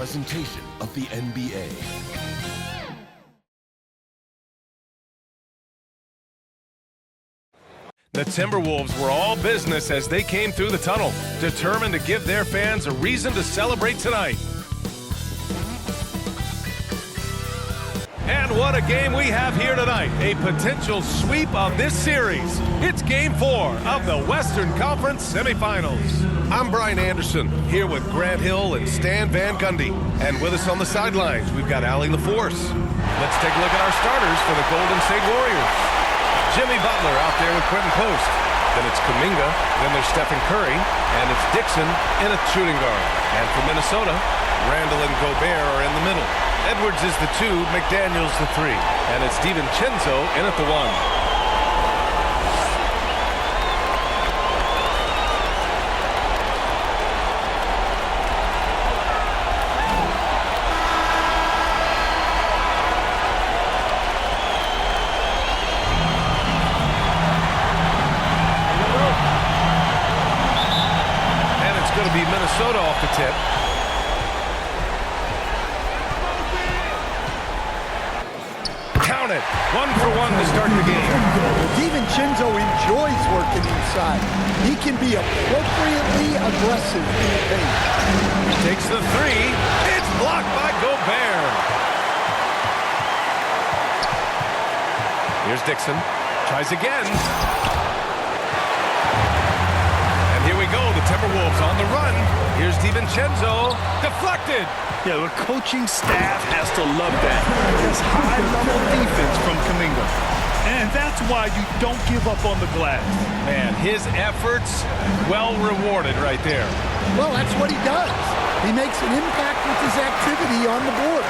presentation of the NBA. The Timberwolves were all business as they came through the tunnel, determined to give their fans a reason to celebrate tonight. And what a game we have here tonight, a potential sweep of this series. It's Game 4 of the Western Conference Semifinals. I'm Brian Anderson, here with Grant Hill and Stan Van Gundy. And with us on the sidelines, we've got Allie LaForce. Let's take a look at our starters for the Golden State Warriors. Jimmy Butler out there with Quentin Post. Then it's Kuminga, then there's Stephen Curry, and it's Dixon in a shooting guard. And for Minnesota, Randall and Gobert are in the middle. Edwards is the 2, McDaniels the 3, and it's DiVincenzo in at the 1. Going to be Minnesota off the tip. Count it. 1 for 1 to start the game. DiVincenzo enjoys working inside. He can be appropriately aggressive in the paint. He takes the 3. It's blocked by Gobert. Here's Dixon. Tries again. Here we go, the Timberwolves on the run. Here's DiVincenzo, deflected. Yeah, the coaching staff has to love that. This high-level defense from Kuminga. And that's why you don't give up on the glass. Man, his efforts well rewarded right there. Well, that's what he does. He makes an impact with his activity on the board.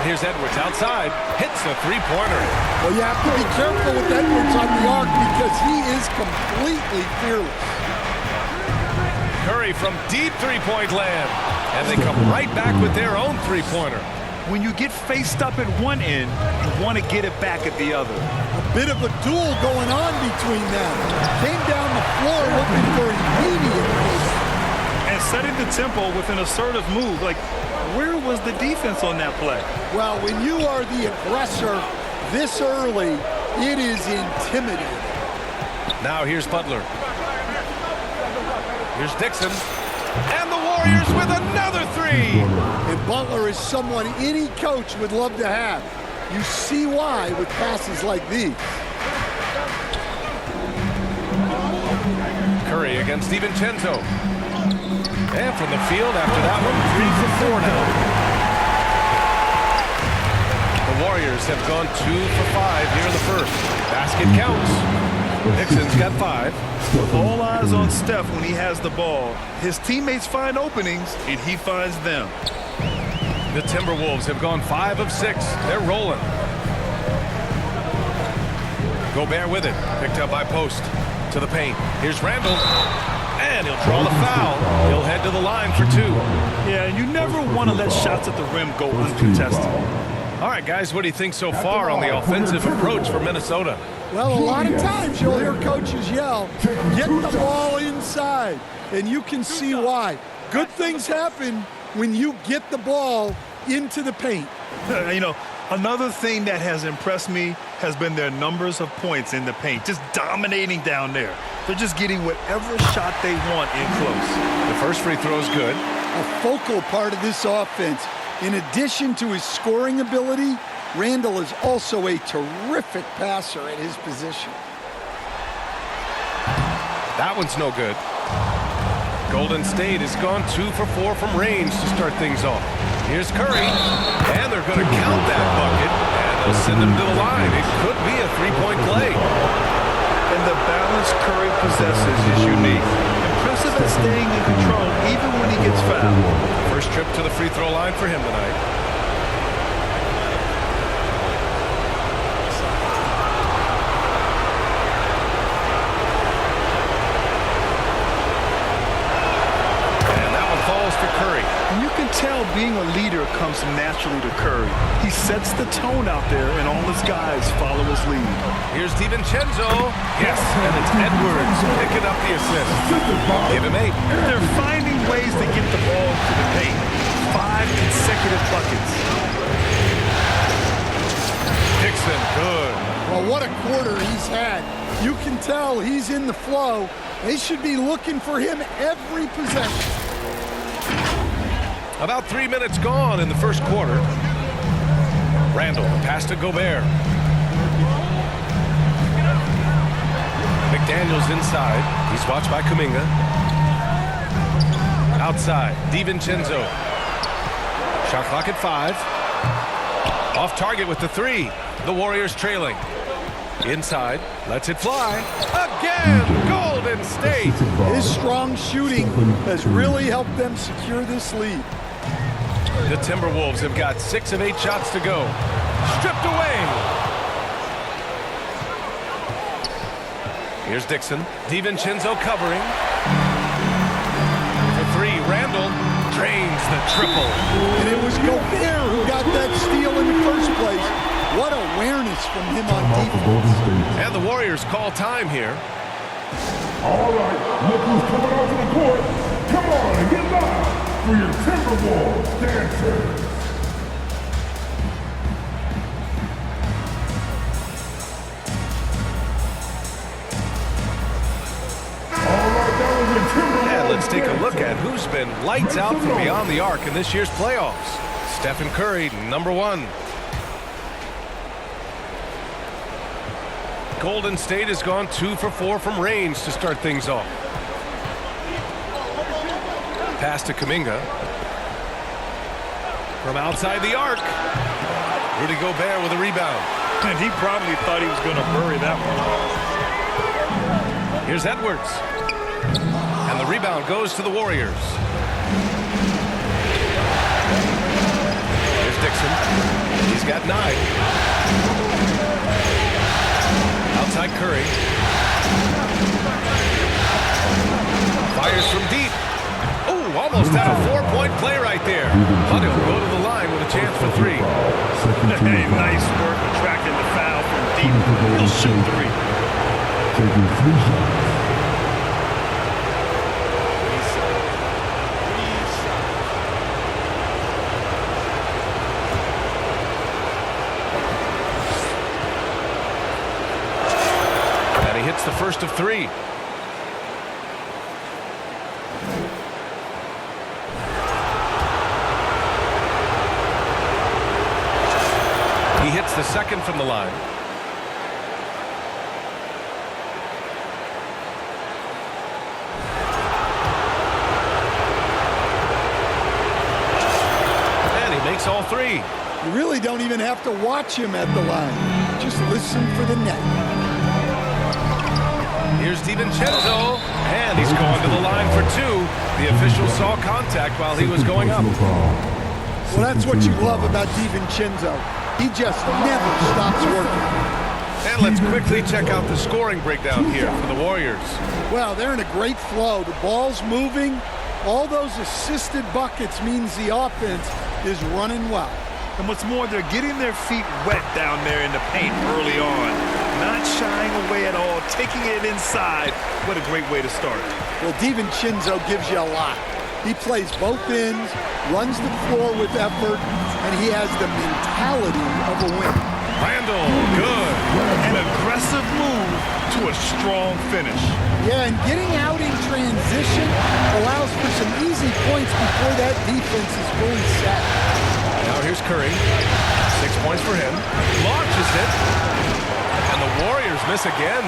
Here's Edwards outside, hits a three-pointer. Well, you have to be careful with Edwards on the arc because he is completely fearless. Curry from deep three-point land, and they come right back with their own three-pointer. When you get faced up at one end, you want to get it back at the other. A bit of a duel going on between them. Came down the floor looking for immediate. And setting the tempo with an assertive move. Like, where was the defense on that play? Well, when you are the aggressor this early, it is intimidating. Now here's Butler. Here's Dixon. And the Warriors with another 3. And Butler is someone any coach would love to have. You see why with passes like these. Curry against DiVincenzo. And from the field after that one, 3 for 4 now. The Warriors have gone 2 for 5 here in the first. Basket counts. Dixon's got 5. With all eyes on Steph when he has the ball, his teammates find openings, and he finds them. The Timberwolves have gone 5 of 6. They're rolling. Gobert with it. Picked up by Post. To the paint. Here's Randall. And he'll draw the foul. He'll head to the line for 2. Yeah, and you never want to let shots at the rim go uncontested. All right, guys, what do you think so far on the offensive approach for Minnesota? Well, a lot of times you'll hear coaches yell, get the ball inside, and you can see why. Good things happen when you get the ball into the paint. You know, another thing that has impressed me has been their numbers of points in the paint, just dominating down there. They're just getting whatever shot they want in close. The first free throw is good. A focal part of this offense. In addition to his scoring ability, Randall is also a terrific passer at his position. That one's no good. Golden State has gone 2 for 4 from range to start things off. Here's Curry, and they're going to count that bucket, and they'll send him to the line. It could be a three-point play. And the balance Curry possesses is unique. Impressive at staying in control even when he gets fouled. First trip to the free throw line for him tonight. Tell being a leader comes naturally to Curry. He sets the tone out there, and all his guys follow his lead. Here's DiVincenzo. Yes, and it's Edwards picking up the assist. Give him 8. They're finding ways to get the a quarter he's had. You can tell he's in the flow. They should be looking for him every possession. About 3 minutes gone in the first quarter. Randall, pass to Gobert. McDaniels inside. He's watched by Kuminga. Outside, DiVincenzo. Shot clock at 5. Off target with the 3. The Warriors trailing. Inside, lets it fly. Again, Golden State. His strong shooting has really helped them secure this lead. The Timberwolves have got 6 of 8 shots to go. Stripped away. Here's Dixon. DiVincenzo covering. For 3, Randall drains the triple. And it was Gobert who got that steal in the first place. What awareness from him on defense. And the Warriors call time here. All right, look who's coming onto the court. Come on and get live for your Timberwolves dancers. And let's take a look at who's been lights out from beyond the arc in this year's playoffs. Stephen Curry, number 1. Golden State has gone 2 for 4 from range to start things off. Pass to Kuminga. From outside the arc. Rudy Gobert with a rebound. And he probably thought he was going to bury that one. Here's Edwards. And the rebound goes to the Warriors. Here's Dixon. He's got 9. Outside Curry. Fires from deep. Oh, almost had a 4-point play right there. But he'll go to the line with a chance for 3. Hey, nice work attracting the foul from deep. He'll shoot 3. Taking 3 shots. The first of 3. He hits the second from the line. And he makes all 3. You really don't even have to watch him at the line. Just listen for the net. Here's DiVincenzo, and he's going to the line for 2. The official saw contact while he was going up. Well, that's what you love about DiVincenzo. He just never stops working. And let's quickly check out the scoring breakdown here for the Warriors. Well, they're in a great flow. The ball's moving. All those assisted buckets means the offense is running well. And what's more, they're getting their feet wet down there in the paint early on. Not shying away at all, taking it inside. What a great way to start. Well, DiVincenzo gives you a lot. He plays both ends, runs the floor with effort, and he has the mentality of a winner. Randall, good. An aggressive move to a strong finish. Yeah, and getting out in transition allows for some easy points before that defense is fully set. Now here's Curry. 6 points for him. Launches it. And the Warriors miss again.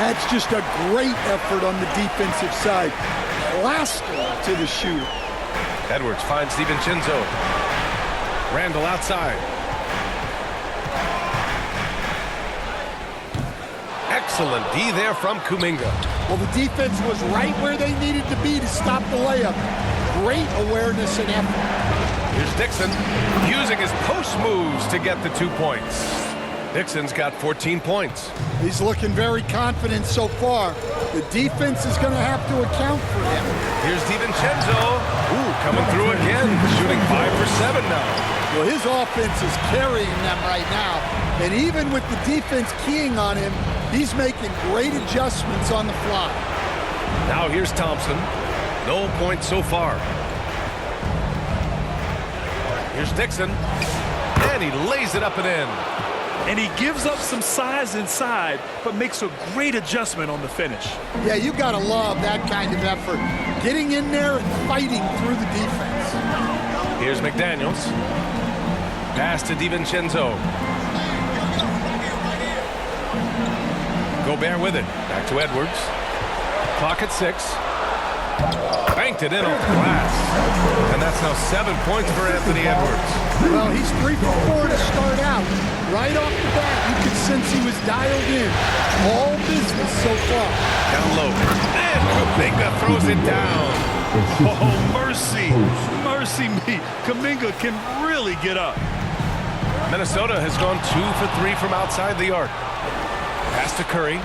That's just a great effort on the defensive side. Plaster to the shooter. Edwards finds DiVincenzo. Randall outside. Excellent D there from Kuminga. Well, the defense was right where they needed to be to stop the layup. Great awareness and effort. Here's Dixon using his post moves to get the 2 points. Dixon's got 14 points. He's looking very confident so far. The defense is going to have to account for him. Here's DiVincenzo. Ooh, coming through again, shooting 5 for 7 now. Well, his offense is carrying them right now. And even with the defense keying on him, he's making great adjustments on the fly. Now here's Thompson. No points so far. Here's Dixon. And he lays it up and in. And he gives up some size inside, but makes a great adjustment on the finish. Yeah, you got to love that kind of effort. Getting in there and fighting through the defense. Here's McDaniels. Pass to DiVincenzo. Gobert with it. Back to Edwards. Clock at 6. Banked it in off the glass. And that's now 7 points for Anthony Edwards. Well, he's 3 for 4 to start out. Right off the bat, you could sense he was dialed in. All business so far. Down low. And Kuminga throws it down. Oh, mercy. Mercy me. Kuminga can really get up. Minnesota has gone 2 for 3 from outside the arc. Pass to Curry.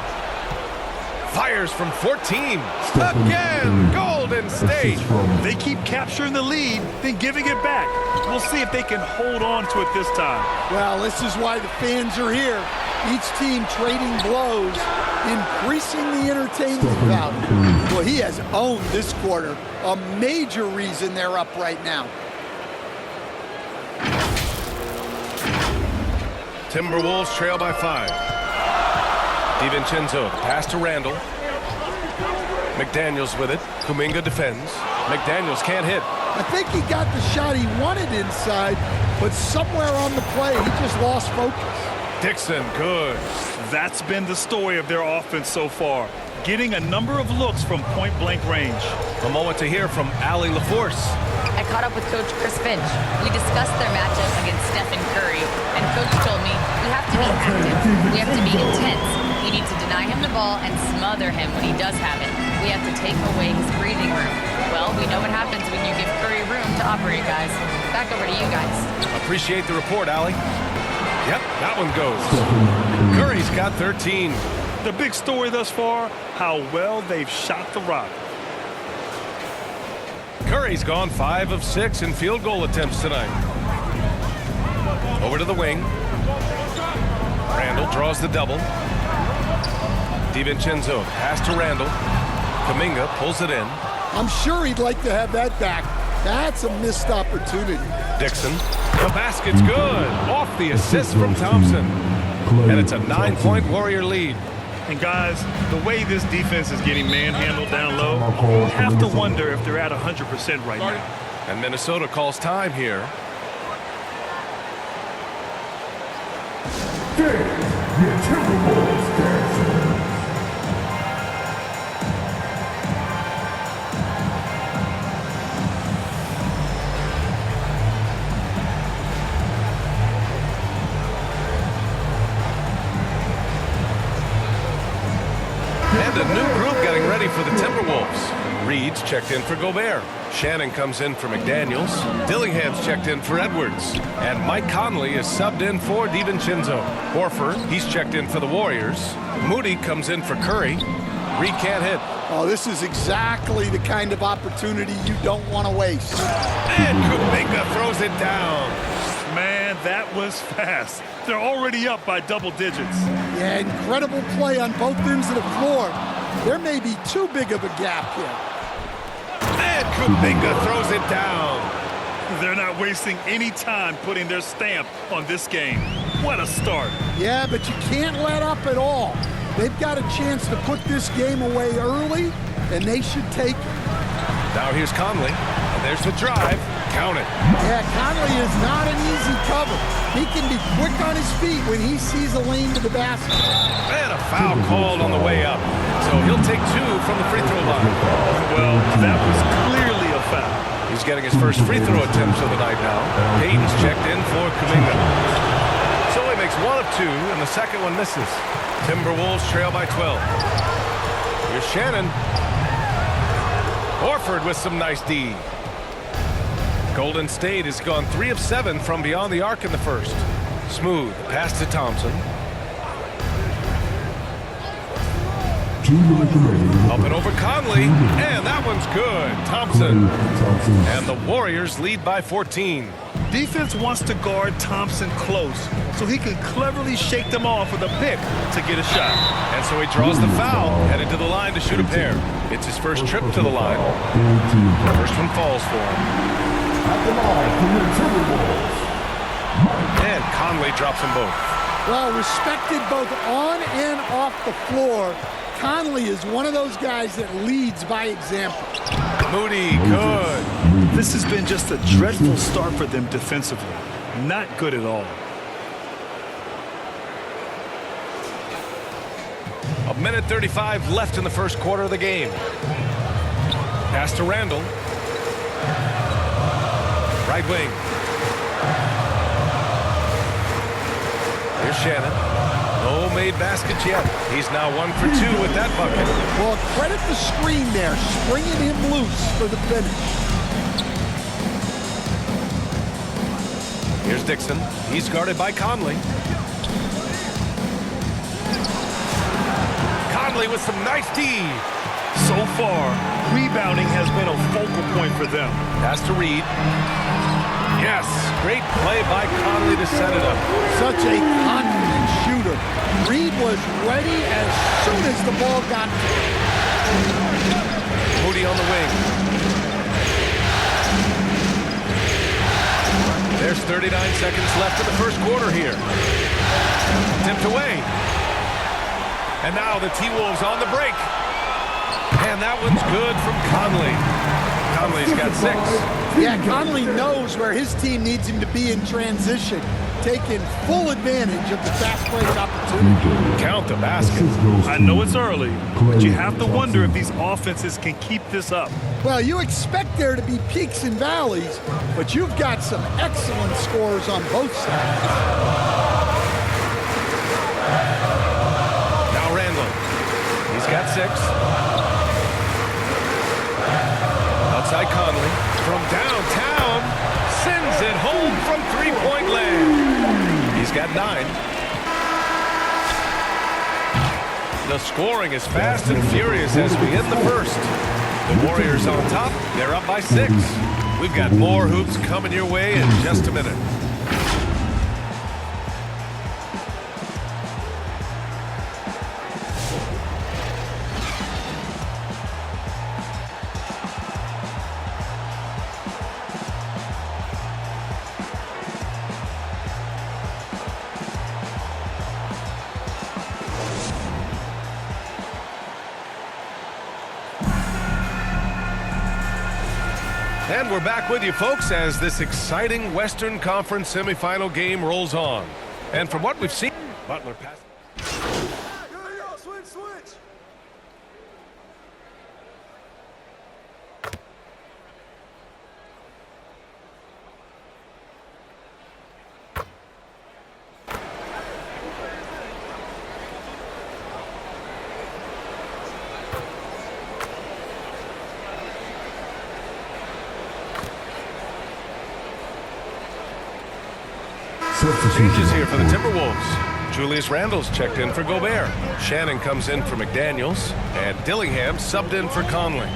Fires from 14. Again, Golden State. They keep capturing the lead, then giving it back. We'll see if they can hold on to it this time. Well, this is why the fans are here. Each team trading blows, increasing the entertainment value. Well, he has owned this quarter. A major reason they're up right now. Timberwolves trail by 5. DiVincenzo, pass to Randall. McDaniels with it. Kuminga defends. McDaniels can't hit. I think he got the shot he wanted inside, but somewhere on the play, he just lost focus. Dixon, good. That's been the story of their offense so far, getting a number of looks from point-blank range. A moment to hear from Allie LaForce. I caught up with Coach Chris Finch. We discussed their matchup against Stephen Curry, and Coach told me we have to be active. We have to be intense. We need to deny him the ball and smother him when he does have it. We have to take away his breathing room. Well, we know what happens when you give Curry room to operate, guys. Back over to you guys. Appreciate the report, Allie. Yep, that one goes. Curry's got 13. The big story thus far, how well they've shot the rock. Curry's gone 5 of 6 in field goal attempts tonight. Over to the wing. Randall draws the double. DiVincenzo, pass to Randall. Kuminga pulls it in. I'm sure he'd like to have that back. That's a missed opportunity. Dixon, the basket's good. Off the assist from Thompson. And it's a 9-point Warrior lead. And guys, the way this defense is getting manhandled down low, you have to wonder if they're at 100% right now. And Minnesota calls time here. Your Timberwolves dancing. And a new group getting ready for the Timberwolves. Reed's checked in for Gobert. Shannon comes in for McDaniels. Dillingham's checked in for Edwards. And Mike Conley is subbed in for DiVincenzo. Horford, he's checked in for the Warriors. Moody comes in for Curry. Reed can't hit. Oh, this is exactly the kind of opportunity you don't want to waste. And Kuminga throws it down. Man, that was fast. They're already up by double digits. Yeah, incredible play on both ends of the floor. There may be too big of a gap here. And Kuminga throws it down. They're not wasting any time putting their stamp on this game. What a start. Yeah, but you can't let up at all. They've got a chance to put this game away early, and they should take it. Now here's Conley. And there's the drive. Count it. Yeah, Conley is not an easy cover. He can be quick on his feet when he sees a lane to the basket. And a foul called on the way up. So he'll take 2 from the free throw line. Well, that was clearly a foul. He's getting his first free throw attempts of the night now. Payton's checked in for Kuminga. So he makes 1 of 2, and the second one misses. Timberwolves trail by 12. Here's Shannon. Horford with some nice D. Golden State has gone 3 of 7 from beyond the arc in the first. Smooth pass to Thompson. Up and over Conley, and that one's good. Thompson. And the Warriors lead by 14. Defense wants to guard Thompson close so he can cleverly shake them off with a pick to get a shot. And so he draws the foul, headed to the line to shoot a pair. It's his first trip to the line. First one falls for him. And Conley drops them both. Well, respected both on and off the floor, Conley is one of those guys that leads by example. Moody, good. This has been just a dreadful start for them defensively. Not good at all. A minute 35 left in the first quarter of the game. Pass to Randall. Right wing. Here's Shannon. No made baskets yet. He's now 1 for 2 with that bucket. Well, credit the screen there, springing him loose for the finish. Here's Dixon. He's guarded by Conley. Conley with some nice D. So far, rebounding has been a focal point for them. Pass to Reed. Yes, great play by Conley to set it up. Such a confident shooter. Reed was ready as soon as the ball got to him. Moody on the wing. There's 39 seconds left in the first quarter here. Tipped away. And now the T-Wolves on the break. And that one's good from Conley. Conley's got 6. Yeah, Conley knows where his team needs him to be in transition, taking full advantage of the fast break opportunity. Count the basket. I know it's early, but you have to wonder if these offenses can keep this up. Well, you expect there to be peaks and valleys, but you've got some excellent scores on both sides. Now Randall. He's got 6. Outside Conley. From downtown. Sends it home from three-point land. He's got 9. The scoring is fast and furious as we end the first. The Warriors on top. They're up by 6. We've got more hoops coming your way in just a minute. And we're back with you, folks, as this exciting Western Conference semifinal game rolls on. And from what we've seen, Butler passed. Switch. Changes here for the Timberwolves. Julius Randle's checked in for Gobert. Shannon comes in for McDaniels. And Dillingham subbed in for Conley.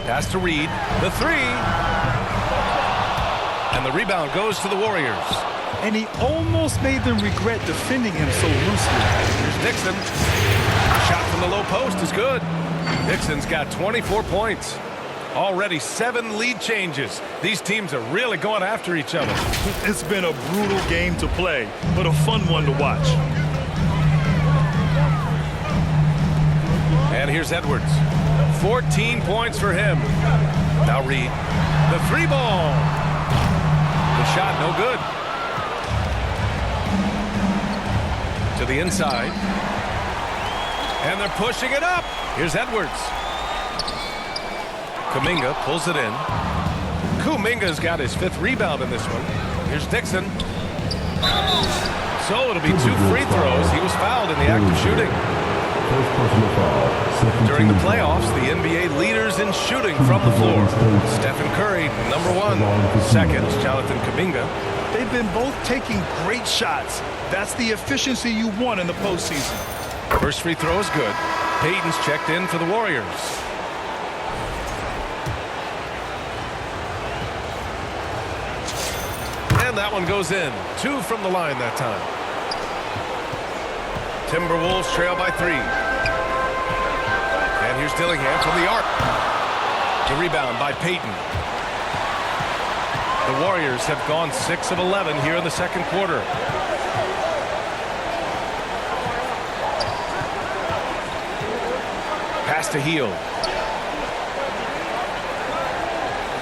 Pass to Reed. The 3. And the rebound goes to the Warriors. And he almost made them regret defending him so loosely. Here's Dixon. Shot from the low post is good. Dixon's got 24 points. Already 7 lead changes. These teams are really going after each other. It's been a brutal game to play, but a fun one to watch. And here's Edwards. 14 points for him. Now Reed. The 3 ball. The shot no good. To the inside. And they're pushing it up. Here's Edwards. Kuminga pulls it in. Kuminga's got his 5th rebound in this one. Here's Dixon. So it'll be 2 free throws. He was fouled in the act of shooting. During the playoffs, the NBA leaders in shooting from the floor. Stephen Curry, number 1. Second is Jonathan Kuminga. They've been both taking great shots. That's the efficiency you want in the postseason. First free throw is good. Payton's checked in for the Warriors. And that one goes in. 2 from the line that time. Timberwolves trail by 3. And here's Dillingham from the arc. The rebound by Payton. The Warriors have gone 6 of 11 here in the second quarter. to Hield.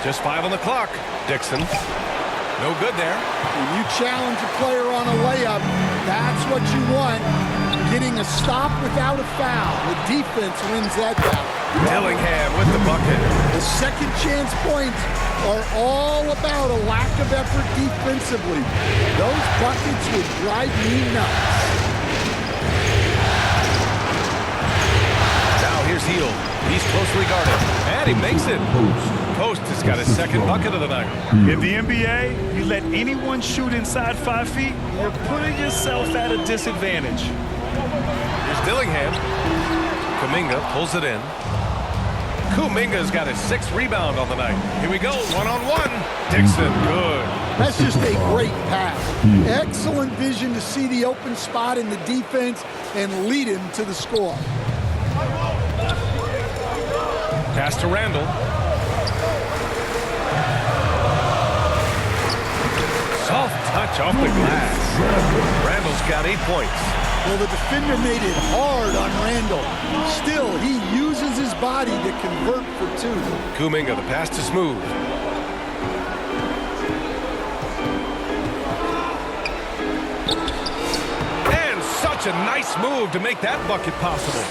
Just 5 on the clock. Dixon. No good there. When you challenge a player on a layup, that's what you want. Getting a stop without a foul. The defense wins that battle. Dillingham with the bucket. The second chance points are all about a lack of effort defensively. Those buckets would drive me nuts. Now here's Hield. He's closely guarded. And he makes it. Post has got his second bucket of the night. In the NBA, you let anyone shoot inside 5 feet, you're putting yourself at a disadvantage. Here's Dillingham. Kuminga pulls it in. Kuminga's got his 6th rebound on the night. Here we go, one-on-one. Dixon, good. That's just a great pass. Excellent vision to see the open spot in the defense and lead him to the score. Pass to Randall. Soft touch off the glass. Randall's got 8 points. Well, the defender made it hard on Randall. Still, he uses his body to convert for 2. Kuminga, the pass to Smooth. And such a nice move to make that bucket possible.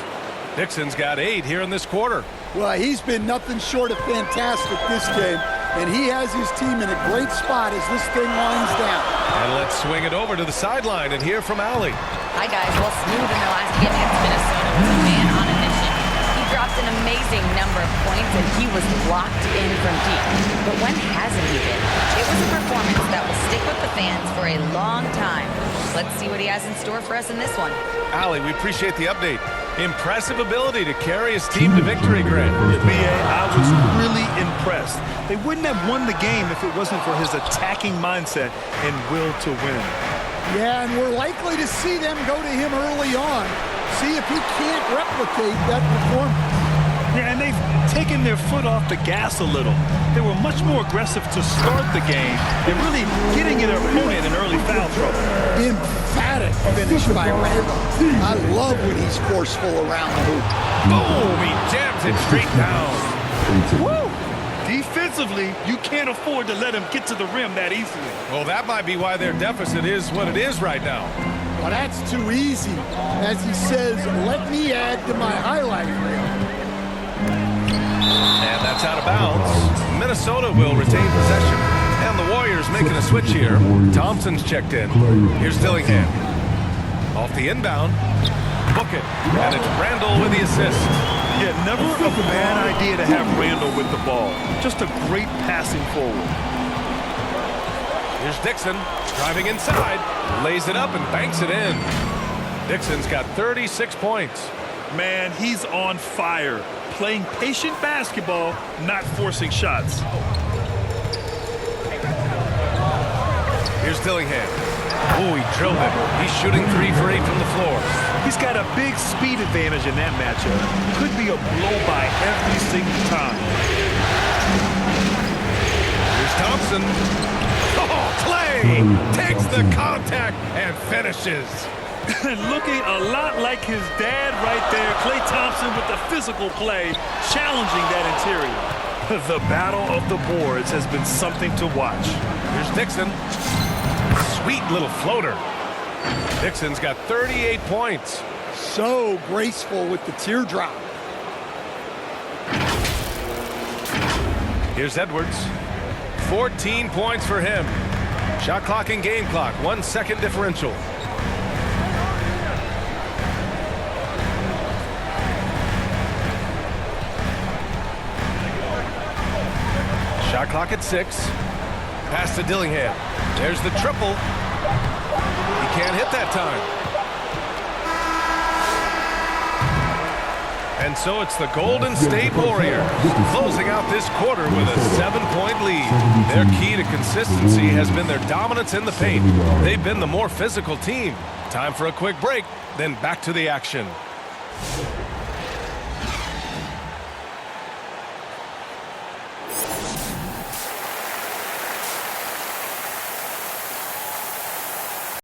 Dixon's got 8 here in this quarter. Well, he's been nothing short of fantastic this game, and he has his team in a great spot as this thing winds down. And let's swing it over to the sideline and hear from Allie. Hi, guys. Well, Smooth in the last game against Minnesota was a man on a mission. He dropped an amazing number of points, and he was locked in from deep. But when hasn't he been? It was a performance that will stick with the fans for a long time. Let's see what he has in store for us in this one. Allie, we appreciate the update. Impressive ability to carry his team to victory, Grant. B.A., I was really impressed. They wouldn't have won the game if it wasn't for his attacking mindset and will to win. Yeah, and we're likely to see them go to him early on. See if he can't replicate that performance. Yeah, and they've taken their foot off the gas a little. They were much more aggressive to start the game and really getting their opponent in early foul trouble. Emphatic finish by Randall. I love when he's forceful around the hoop. Boom! He jams it straight down. Woo! Defensively, you can't afford to let him get to the rim that easily. Well, that might be why their deficit is what it is right now. Well, that's too easy. As he says, let me add to my highlight reel. And that's out of bounds. Minnesota will retain possession. And the Warriors making a switch here. Thompson's checked in. Here's Dillingham. Off the inbound. Book it. And it's Randall with the assist. Yeah, never a bad idea to have Randall with the ball. Just a great passing forward. Here's Dixon. Driving inside. Lays it up and banks it in. Dixon's got 36 points. Man, he's on fire. Playing patient basketball, not forcing shots. Here's Dillingham. Oh, he drilled it. He's shooting 3 for 8 from the floor. He's got a big speed advantage in that matchup. Could be a blow-by every single time. Here's Thompson. Oh, Clay takes the contact and finishes. Looking a lot like his dad right there. Klay Thompson with the physical play, challenging that interior. The battle of the boards has been something to watch. Here's Dixon. Sweet little floater. Dixon's got 38 points. So graceful with the teardrop. Here's Edwards. 14 points for him. Shot clock and game clock. 1 second differential. Shot clock at 6. Pass to Dillingham. There's the triple. He can't hit that time. And so it's the Golden State Warriors closing out this quarter with a 7-point lead. Their key to consistency has been their dominance in the paint. They've been the more physical team. Time for a quick break, then back to the action.